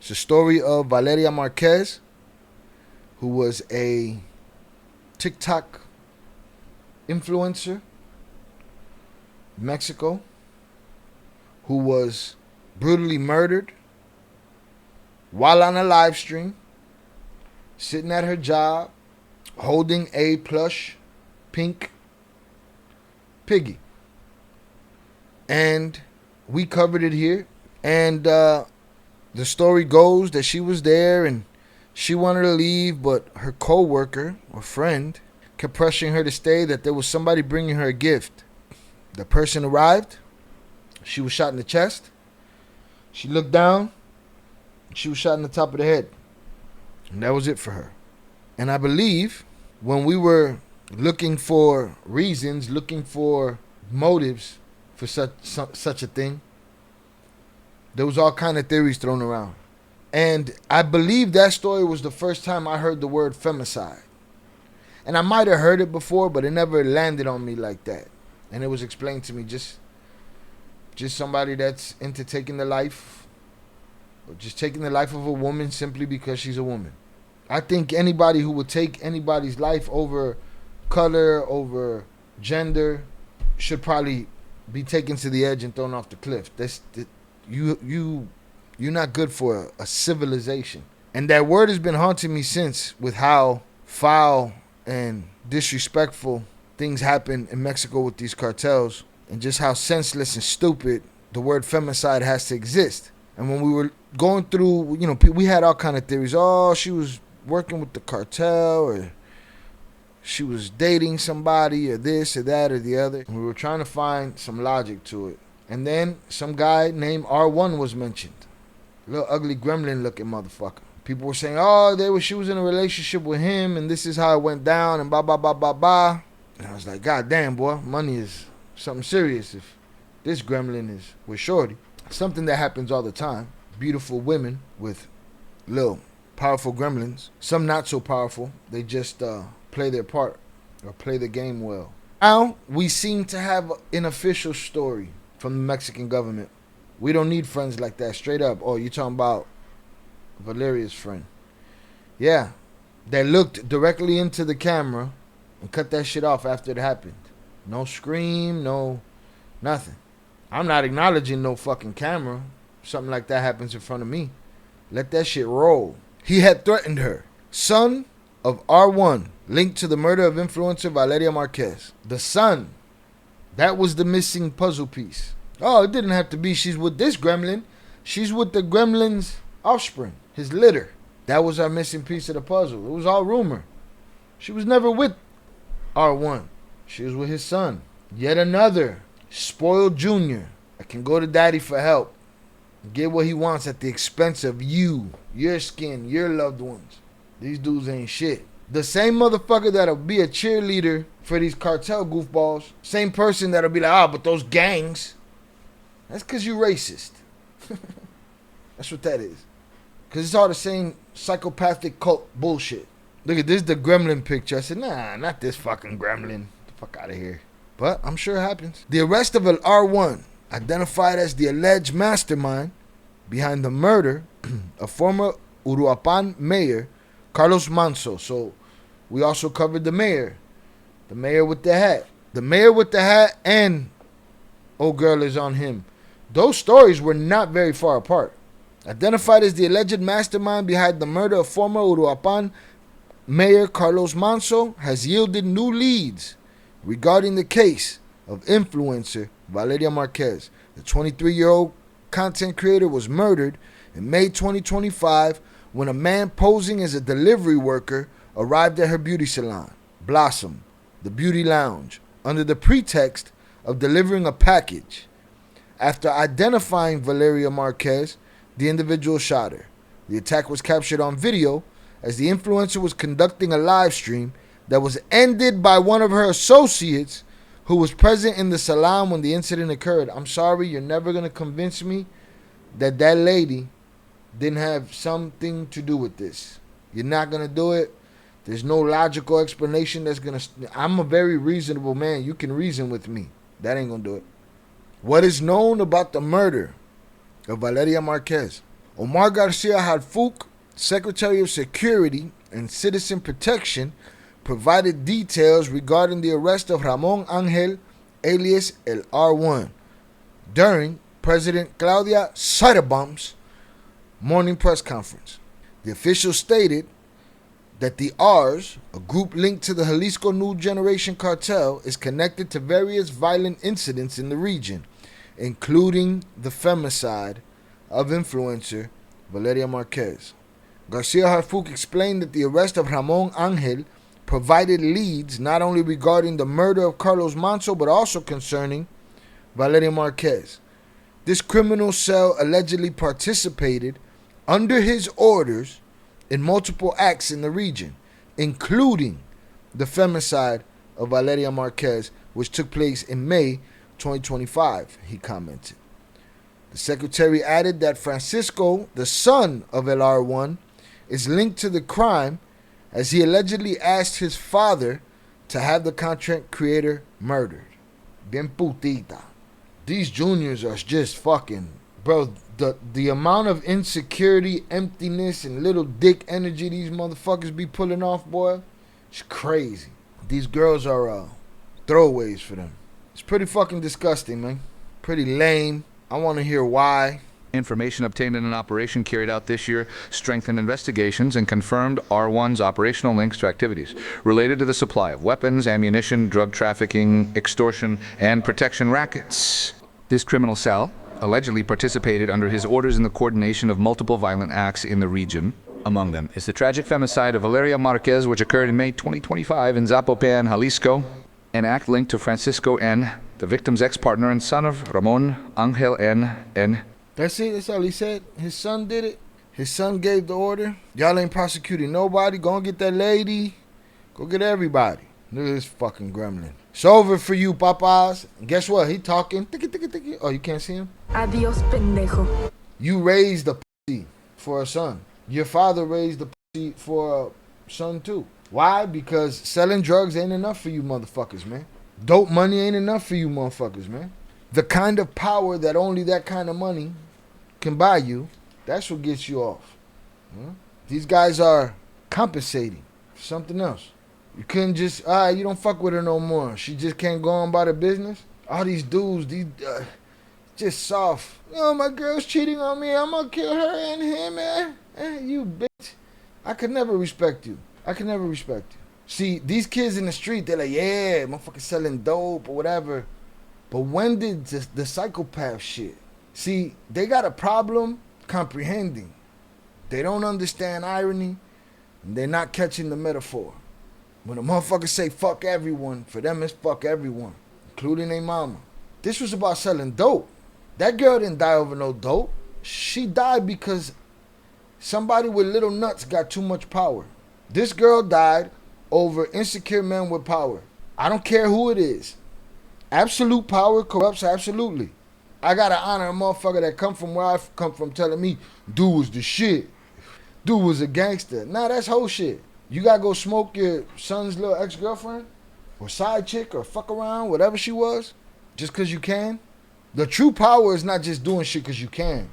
It's a story of Valeria Márquez, who was a TikTok influencer in Mexico, who was brutally murdered while on a live stream, sitting at her job, holding a plush pink piggy. And we covered it here. And the story goes that she was there and she wanted to leave, but her co-worker or friend kept pressuring her to stay, that there was somebody bringing her a gift. The person arrived. She was shot in the chest. She looked down. She was shot in the top of the head. And that was it for her. And I believe when we were looking for reasons, looking for motives for such a thing, there was all kind of theories thrown around. And I believe that story was the first time I heard the word femicide. And I might have heard it before, but it never landed on me like that. And it was explained to me, just somebody that's into taking the life, or just taking the life of a woman simply because she's a woman. I think anybody who would take anybody's life over color, over gender, should probably be taken to the edge and thrown off the cliff. You're not good for a civilization. And that word has been haunting me since, with how foul and disrespectful things happen in Mexico with these cartels, and just how senseless and stupid the word femicide has to exist. And when we were going through, we had all kind of theories. Oh, she was working with the cartel, or she was dating somebody, or this or that or the other. And we were trying to find some logic to it. And then some guy named R1 was mentioned. Little ugly gremlin looking motherfucker. People were saying, oh, she was in a relationship with him, and this is how it went down, and blah, blah, blah, blah, blah. And I was like, God damn, boy, money is something serious if this gremlin is with shorty. Something that happens all the time. Beautiful women with little powerful gremlins. Some not so powerful. They just play their part or play the game well. Now we seem to have an official story from the Mexican government. We don't need friends like that. Straight up. Oh, you talking about Valeria's friend? Yeah. They looked directly into the camera and cut that shit off after it happened. No scream, no nothing. I'm not acknowledging no fucking camera. Something like that happens in front of me. Let that shit roll. He had threatened her. Son of R1, linked to the murder of influencer Valeria Márquez. The son. That was the missing puzzle piece. Oh, it didn't have to be she's with this gremlin. She's with the gremlin's offspring, his litter. That was our missing piece of the puzzle. It was all rumor. She was never with R1. She was with his son. Yet another spoiled junior that can go to daddy for help, get what he wants at the expense of you, your skin, your loved ones. These dudes ain't shit. The same motherfucker that'll be a cheerleader for these cartel goofballs, same person that'll be like, but those gangs. That's because you racist. That's what that is. Because it's all the same psychopathic cult bullshit. Look at this, the gremlin picture. I said, nah, not this fucking gremlin. Get the fuck out of here. But I'm sure it happens. The arrest of an R1, identified as the alleged mastermind behind the murder of former Uruapan mayor Carlos Manzo. So we also covered the mayor with the hat. The mayor with the hat and old girl is on him. Those stories were not very far apart. Identified as the alleged mastermind behind the murder of former Uruapan mayor Carlos Manzo, has yielded new leads regarding the case of influencer Valeria Márquez. The 23-year-old content creator was murdered in May 2025 when a man posing as a delivery worker arrived at her beauty salon, Blossom, the beauty lounge, under the pretext of delivering a package. After identifying Valeria Márquez, the individual shot her. The attack was captured on video as the influencer was conducting a live stream that was ended by one of her associates who was present in the salon when the incident occurred. I'm sorry, you're never going to convince me that that lady didn't have something to do with this. You're not going to do it. There's no logical explanation that's going to... I'm a very reasonable man. You can reason with me. That ain't going to do it. What is known about the murder of Valeria Márquez? Omar García Harfuch, Secretary of Security and Citizen Protection, provided details regarding the arrest of Ramón Ángel, alias el R1, during President Claudia Sheinbaum's morning press conference. The official stated that the R’s, a group linked to the Jalisco New Generation Cartel, is connected to various violent incidents in the region, including the femicide of influencer Valeria Márquez. García Harfuch explained that the arrest of Ramón Ángel provided leads not only regarding the murder of Carlos Manzo, but also concerning Valeria Márquez. This criminal cell allegedly participated under his orders in multiple acts in the region, including the femicide of Valeria Márquez, which took place in May 2025, he commented. The secretary added that Francisco, the son of El R1, is linked to the crime as he allegedly asked his father to have the content creator murdered. Bien putita. These juniors are just fucking... Bro, the amount of insecurity, emptiness, and little dick energy these motherfuckers be pulling off, boy, it's crazy. These girls are throwaways for them. It's pretty fucking disgusting, man. Pretty lame. I want to hear why. Information obtained in an operation carried out this year strengthened investigations and confirmed R1's operational links to activities related to the supply of weapons, ammunition, drug trafficking, extortion, and protection rackets. This criminal cell allegedly participated under his orders in the coordination of multiple violent acts in the region. Among them is the tragic femicide of Valeria Márquez, which occurred in May 2025 in Zapopan, Jalisco, an act linked to Francisco N., the victim's ex-partner and son of Ramón Ángel N. That's it. That's all he said. His son did it. His son gave the order. Y'all ain't prosecuting nobody. Go and get that lady. Go get everybody. Look at this fucking gremlin. It's over for you, Papas. And guess what? He talking. Oh, you can't see him? Adios, pendejo. You raised a pussy for a son. Your father raised a pussy for a son too. Why? Because selling drugs ain't enough for you motherfuckers, man. Dope money ain't enough for you motherfuckers, man. The kind of power that only that kind of money can buy you, that's what gets you off. These guys are compensating for something else. You couldn't just, you don't fuck with her no more. She just can't go on about her business. All these dudes, just soft. Oh, my girl's cheating on me. I'm gonna kill her and him, man. You bitch. I could never respect you. See, these kids in the street, they're like, yeah, motherfucker selling dope or whatever. But when did the psychopath shit? See, they got a problem comprehending. They don't understand irony, and they're not catching the metaphor. When a motherfucker say fuck everyone, for them it's fuck everyone, including their mama. This was about selling dope. That girl didn't die over no dope. She died because somebody with little nuts got too much power. This girl died over insecure men with power. I don't care who it is. Absolute power corrupts absolutely. I gotta honor a motherfucker that come from where I come from telling me, dude was the shit. Dude was a gangster. Nah, that's whole shit. You gotta go smoke your son's little ex-girlfriend or side chick or fuck around, whatever she was, just cause you can. The true power is not just doing shit cause you can.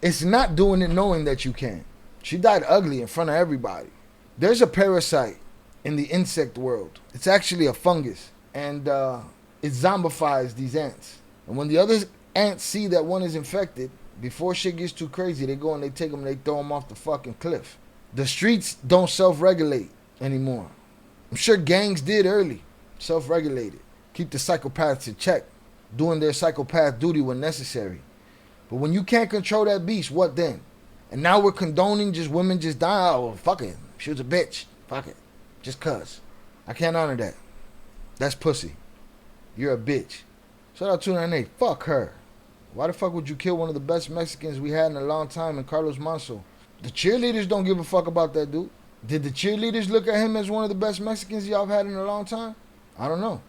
It's not doing it knowing that you can. She died ugly in front of everybody. There's a parasite in the insect world. It's actually a fungus, and it zombifies these ants. And when the other ants see that one is infected, before shit gets too crazy, they go and they take them and they throw them off the fucking cliff. The streets don't self-regulate anymore. I'm sure gangs did early. Self-regulated. Keep the psychopaths in check. Doing their psychopath duty when necessary. But when you can't control that beast, what then? And now we're condoning just women just dying. Oh, fuck it. She was a bitch. Fuck it. Just cuz. I can't honor that. That's pussy. You're a bitch. Shout out to 298. Fuck her. Why the fuck would you kill one of the best Mexicans we had in a long time in Carlos Manzo? The cheerleaders don't give a fuck about that dude. Did the cheerleaders look at him as one of the best Mexicans y'all have had in a long time? I don't know.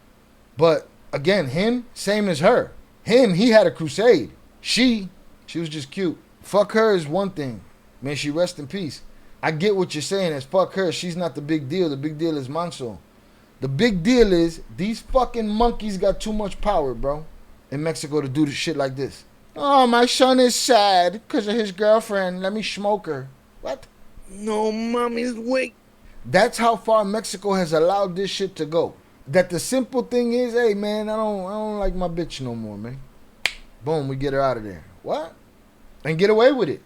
But again, him, same as her. Him, he had a crusade. She was just cute. Fuck her is one thing. May she rest in peace. I get what you're saying as fuck her. She's not the big deal. The big deal is Manzo. The big deal is these fucking monkeys got too much power, bro, in Mexico to do the shit like this. Oh, my son is sad because of his girlfriend. Let me smoke her. What? No, mommy's wait. That's how far Mexico has allowed this shit to go. That the simple thing is, hey man, I don't like my bitch no more, man. Boom, we get her out of there. What? And get away with it.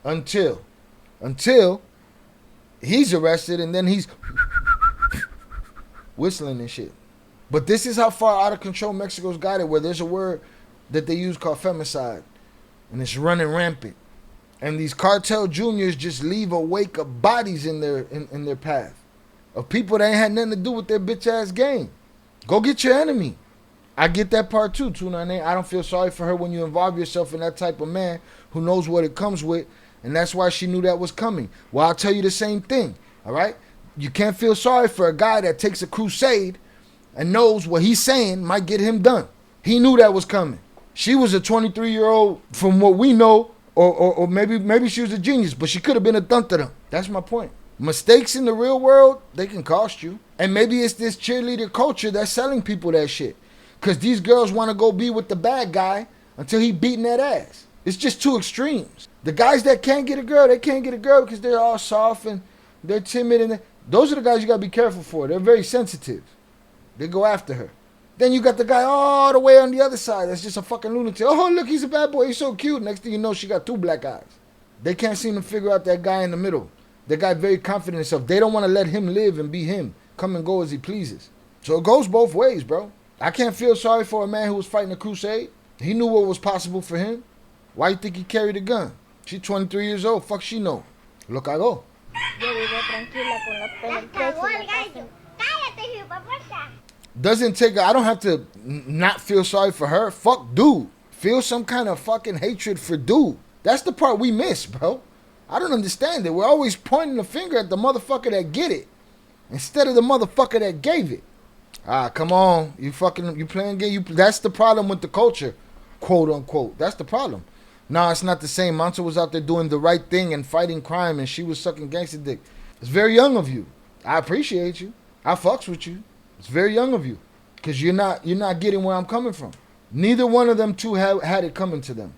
Until he's arrested and then he's whistling and shit. But this is how far out of control Mexico's got it, where there's a word that they use called femicide. And it's running rampant. And these cartel juniors just leave a wake of bodies in their path. Of people that ain't had nothing to do with their bitch ass game. Go get your enemy. I get that part too, 298. I don't feel sorry for her when you involve yourself in that type of man who knows what it comes with. And that's why she knew that was coming. Well, I'll tell you the same thing. All right? You can't feel sorry for a guy that takes a crusade and knows what he's saying might get him done. He knew that was coming. She was a 23-year-old, from what we know, or maybe she was a genius, but she could have been a dun-dun. That's my point. Mistakes in the real world, they can cost you. And maybe it's this cheerleader culture that's selling people that shit. Because these girls want to go be with the bad guy until he beating that ass. It's just two extremes. The guys that can't get a girl, they can't get a girl because they're all soft and they're timid. And those are the guys you got to be careful for. They're very sensitive. They go after her. Then you got the guy all the way on the other side that's just a fucking lunatic. Oh, look, he's a bad boy. He's so cute. Next thing you know, she got two black eyes. They can't seem to figure out that guy in the middle. That guy very confident in himself. They don't want to let him live and be him. Come and go as he pleases. So it goes both ways, bro. I can't feel sorry for a man who was fighting a crusade. He knew what was possible for him. Why you think he carried a gun? She's 23 years old. Fuck she know. Look, I go. Doesn't take, I don't have to not feel sorry for her. Fuck dude. Feel some kind of fucking hatred for dude. That's the part we miss, bro. I don't understand it. We're always pointing the finger at the motherfucker that get it instead of the motherfucker that gave it. Ah, come on. You playing game. That's the problem with the culture, quote unquote. That's the problem. No, it's not the same. Manzo was out there doing the right thing and fighting crime, and she was sucking gangster dick. It's very young of you. I appreciate you. I fucks with you. It's very young of you, because you're not getting where I'm coming from. Neither one of them two had it coming to them.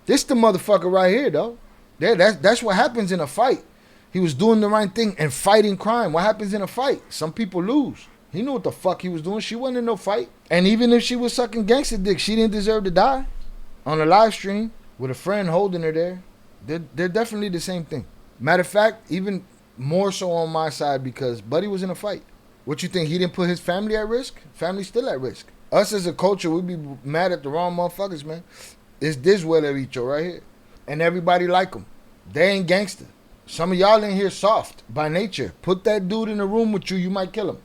This the motherfucker right here, though. That's what happens in a fight. He was doing the right thing and fighting crime. What happens in a fight? Some people lose. He knew what the fuck he was doing. She wasn't in no fight. And even if she was sucking gangster dick, she didn't deserve to die. On a live stream with a friend holding her there. They're definitely the same thing. Matter of fact, even more so on my side, because Buddy was in a fight. What you think? He didn't put his family at risk? Family's still at risk. Us as a culture, we be mad at the wrong motherfuckers, man. It's this Huele right here. And everybody like them. They ain't gangster. Some of y'all in here soft by nature. Put that dude in a room with you, you might kill him.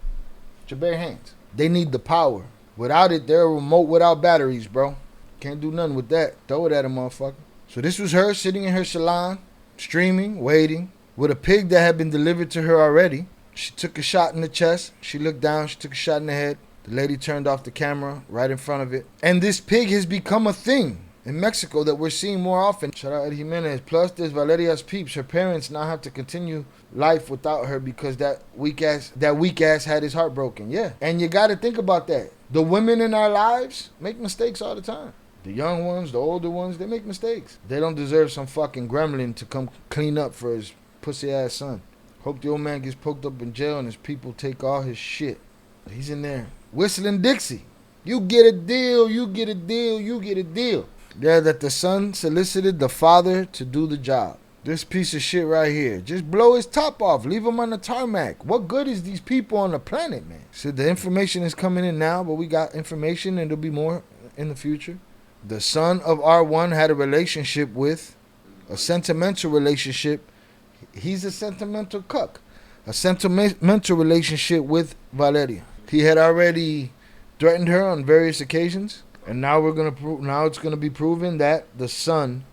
With your bare hands. They need the power. Without it, they're a remote without batteries, bro. Can't do nothing with that. Throw it at a motherfucker. So this was her sitting in her salon, streaming, waiting, with a pig that had been delivered to her already. She took a shot in the chest. She looked down. She took a shot in the head. The lady turned off the camera right in front of it. And this pig has become a thing in Mexico that we're seeing more often. Shout out Ed Jimenez. Plus, there's Valeria's peeps. Her parents now have to continue life without her because that weak ass had his heart broken. Yeah. And you got to think about that. The women in our lives make mistakes all the time. The young ones, the older ones, they make mistakes. They don't deserve some fucking gremlin to come clean up for his pussy ass son. Hope the old man gets poked up in jail and his people take all his shit. He's in there whistling Dixie. You get a deal, you get a deal, you get a deal. Yeah, that the son solicited the father to do the job. This piece of shit right here. Just blow his top off. Leave him on the tarmac. What good is these people on the planet, man? So the information is coming in now, but we got information and there'll be more in the future. The son of R1 had a sentimental relationship. He's a sentimental cuck. A sentimental relationship with Valeria. He had already threatened her on various occasions, and now it's gonna be proven that the son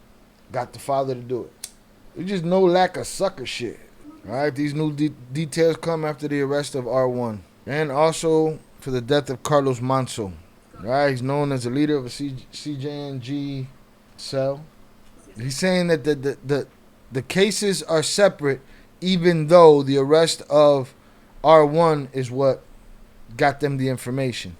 got the father to do it. There's just no lack of sucker shit. All right, these new details come after the arrest of R1, and also for the death of Carlos Manzo. All right, he's known as the leader of a CJNG cell. He's saying that the cases are separate, even though the arrest of R1 is what got them the information.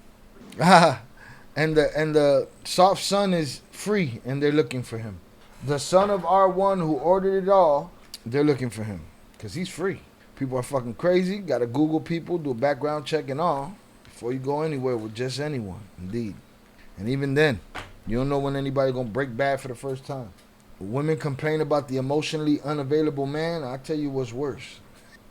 And the soft son is free, and they're looking for him. The son of R1 who ordered it all, they're looking for him because he's free. People are fucking crazy. Got to Google people, do a background check and all before you go anywhere with just anyone. Indeed. And even then, you don't know when anybody gonna break bad for the first time. Women complain about the emotionally unavailable man. I'll tell you what's worse.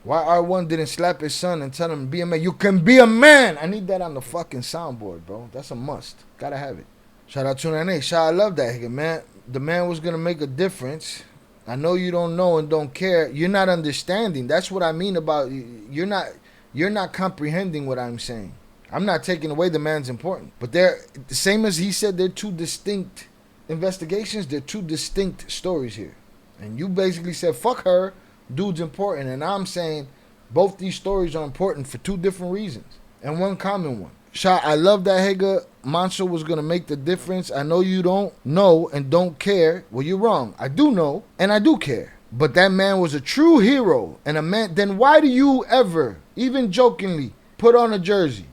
Why R1 didn't slap his son and tell him, be a man? You can be a man. I need that on the fucking soundboard, bro. That's a must. Gotta have it. Shout out to Nene. Shout, I love that, man. The man was gonna make a difference. I know you don't know and don't care. You're not understanding. That's what I mean about you're not comprehending what I'm saying. I'm not taking away the man's important. But they're the same as he said, they're two distinct investigations, they're two distinct stories here. And you basically said, fuck her, dude's important. And I'm saying both these stories are important for two different reasons. And one common one. Shah, I love that Hager Manso was going to make the difference. I know you don't know and don't care. Well, you're wrong. I do know and I do care. But that man was a true hero. And a man, then why do you ever, even jokingly, put on a jersey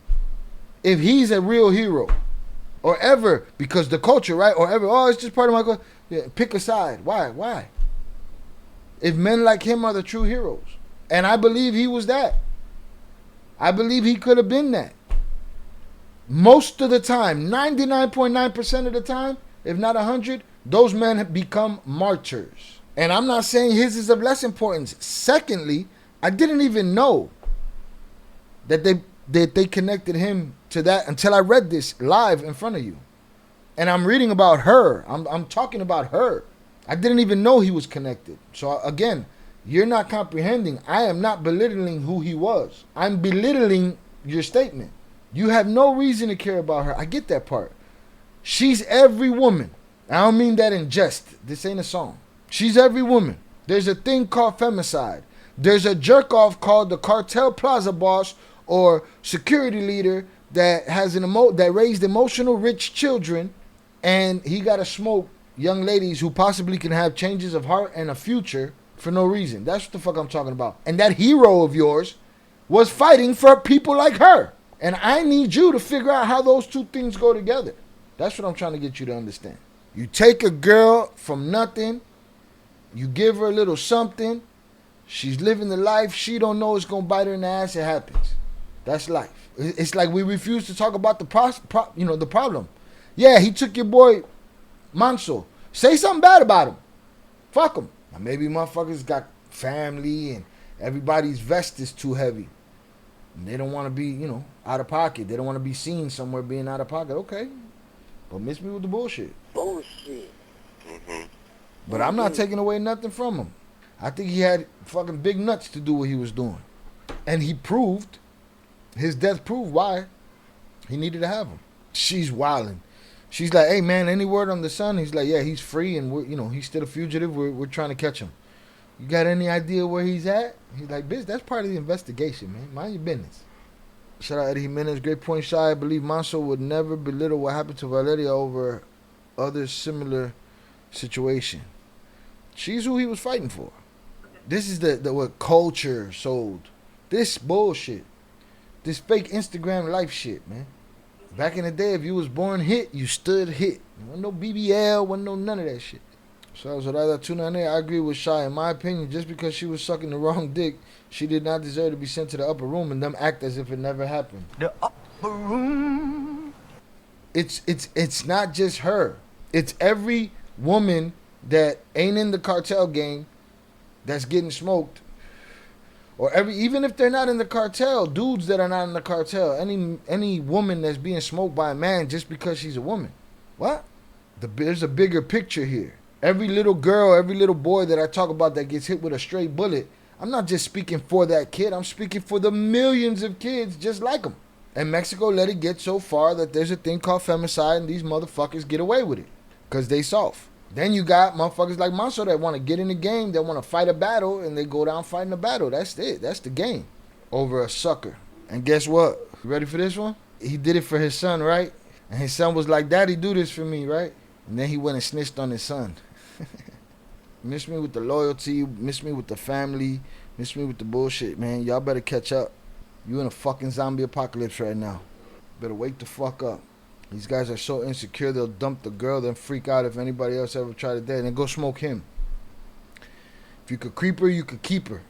if he's a real hero? Or ever, because the culture, right? Or ever, oh, it's just part of my culture. Yeah, pick a side. Why? If men like him are the true heroes. And I believe he was that. I believe he could have been that. Most of the time, 99.9% of the time, if not 100, those men have become martyrs. And I'm not saying his is of less importance. Secondly, I didn't even know that they connected him to that until I read this live in front of you. And I'm reading about her. I'm talking about her. I didn't even know he was connected. So again, you're not comprehending. I am not belittling who he was. I'm belittling your statement. You have no reason to care about her. I get that part. She's every woman. I don't mean that in jest. This ain't a song. She's every woman. There's a thing called femicide. There's a jerk off called the Cartel Plaza boss or security leader that has that raised emotional rich children, and he got to smoke young ladies who possibly can have changes of heart and a future for no reason. That's what the fuck I'm talking about. And that hero of yours was fighting for people like her. And I need you to figure out how those two things go together. That's what I'm trying to get you to understand. You take a girl from nothing, you give her a little something, she's living the life, she don't know it's going to bite her in the ass, it happens. That's life. It's like we refuse to talk about the problem. Yeah, he took your boy Manso. Say something bad about him. Fuck him. Now maybe motherfuckers got family and everybody's vest is too heavy. And they don't want to be, out of pocket. They don't want to be seen somewhere being out of pocket. Okay. But miss me with the bullshit. Bullshit. Mm-hmm. But I'm not taking away nothing from him. I think he had fucking big nuts to do what he was doing. And he proved, his death proved why he needed to have him. She's wilding. She's like, hey man, any word on the son? He's like, yeah, he's free and he's still a fugitive. We're trying to catch him. You got any idea where he's at? He's like, bitch, that's part of the investigation, man. Mind your business. Shout out Eddie Jimenez. Great point, Shy. I believe Manso would never belittle what happened to Valeria over other similar situation. She's who he was fighting for. This is the what culture sold. This bullshit. This fake Instagram life shit, man. Back in the day, if you was born hit, you stood hit. Wasn't no BBL, wasn't no none of that shit. So I was I agree with Shy. In my opinion, just because she was sucking the wrong dick, she did not deserve to be sent to the upper room and them act as if it never happened. The upper room. It's not just her. It's every woman that ain't in the cartel game that's getting smoked. Or even if they're not in the cartel, dudes that are not in the cartel, any woman that's being smoked by a man just because she's a woman. What? There's a bigger picture here. Every little girl, every little boy that I talk about that gets hit with a stray bullet, I'm not just speaking for that kid. I'm speaking for the millions of kids just like him. And Mexico let it get so far that there's a thing called femicide and these motherfuckers get away with it because they soft. Then you got motherfuckers like Manso that want to get in the game, that want to fight a battle, and they go down fighting a battle. That's it. That's the game. Over a sucker. And guess what? You ready for this one? He did it for his son, right? And his son was like, Daddy, do this for me, right? And then he went and snitched on his son. Miss me with the loyalty, miss me with the family, miss me with the bullshit, man. Y'all better catch up. You in a fucking zombie apocalypse right now. Better wake the fuck up. These guys are so insecure, they'll dump the girl, then freak out if anybody else ever tried it there, and then go smoke him. If you could creep her, you could keep her.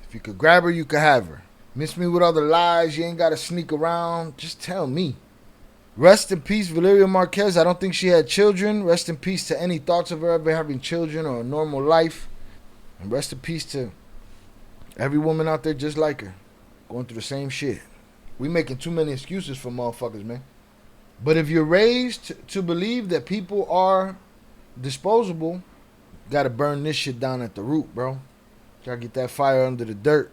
If you could grab her, you could have her. Miss me with all the lies, you ain't gotta sneak around, just tell me. Rest in peace, Valeria Márquez. I don't think she had children. Rest in peace to any thoughts of her ever having children or a normal life. And rest in peace to every woman out there just like her, going through the same shit. We making too many excuses for motherfuckers, man. But if you're raised to believe that people are disposable, you gotta burn this shit down at the root, bro. Gotta get that fire under the dirt.